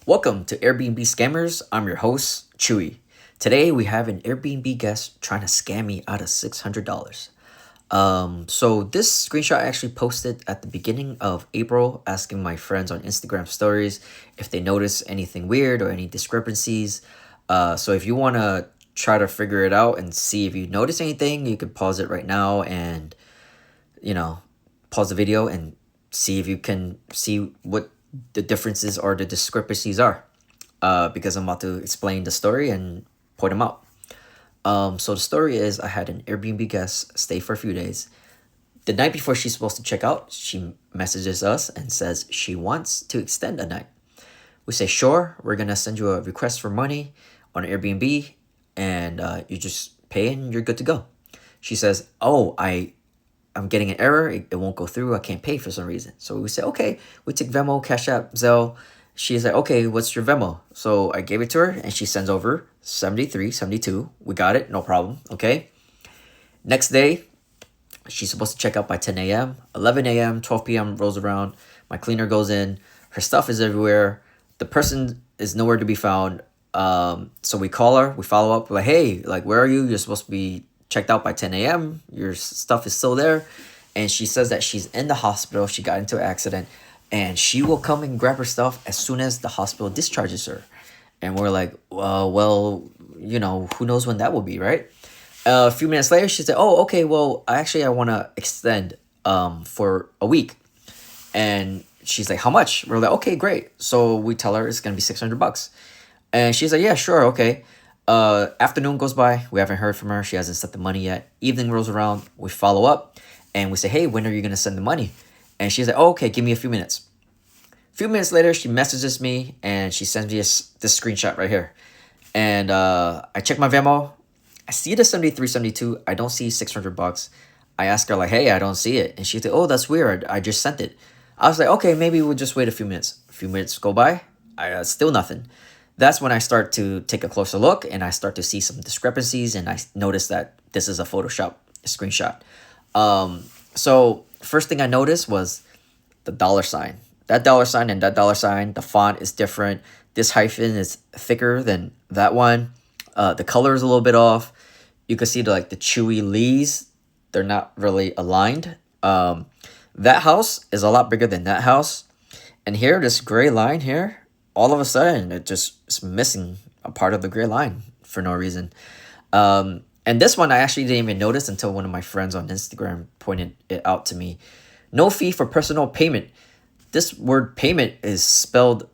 Welcome to Airbnb Scammers. I'm your host, Chewy. Today we have an Airbnb guest trying to scam me out of $600. So this screenshot I actually posted at the beginning of April, asking my friends on Instagram stories if they notice anything weird or any discrepancies. So if you want to try to figure it out and see if you notice anything, you can pause it right now and pause the video and see if you can see what the differences or the discrepancies are. Because I'm about to explain the story and point them out. So the story is I had an Airbnb guest stay for a few days. The night before she's supposed to check out, she messages us and says she wants to extend a night. We say, sure, we're going to send you a request for money on Airbnb and you just pay and you're good to go. She says, oh, I'm getting an error. It won't go through. I can't pay for some reason. So we say, okay, we take Venmo, Cash App, Zelle. She's like, okay, what's your Venmo? So I gave it to her and she sends over 73.72. We got it. No problem. Okay. Next day, she's supposed to check out by 10 a.m. 11 a.m., 12 p.m. rolls around. My cleaner goes in. Her stuff is everywhere. The person is nowhere to be found. So we call her. We follow up. We're like, hey, where are you? You're supposed to be checked out by 10 a.m. Your stuff is still there. And she says that she's in the hospital. She got into an accident. And she will come and grab her stuff as soon as the hospital discharges her. And we're like, well, who knows when that will be, right? A few minutes later, she said, oh, okay, well, I want to extend for a week. And she's like, how much? We're like, okay, great. So we tell her it's going to be $600. And she's like, yeah, sure, okay. Afternoon goes by. We haven't heard from her. She hasn't sent the money yet. Evening rolls around. We follow up. And we say, hey, when are you going to send the money? And she's like, oh, okay, give me a few minutes. A few minutes later, she messages me and she sends me this screenshot right here. And I check my Venmo. I see the 73.72. I don't see $600. I ask her hey, I don't see it. And she's like, oh, that's weird. I just sent it. I was like, okay, maybe we'll just wait a few minutes. A few minutes go by. Still nothing. That's when I start to take a closer look and I start to see some discrepancies and I notice that this is a Photoshop screenshot. So first thing I noticed was the dollar sign. That dollar sign and that dollar sign, the font is different. This hyphen is thicker than that one. The color is a little bit off. You can see the Chewy Lees. They're not really aligned. That house is a lot bigger than that house. And here, this gray line here, all of a sudden, it just is missing a part of the gray line for no reason. And this one I actually didn't even notice until one of my friends on Instagram pointed it out to me. No fee for personal payment. This word payment is spelled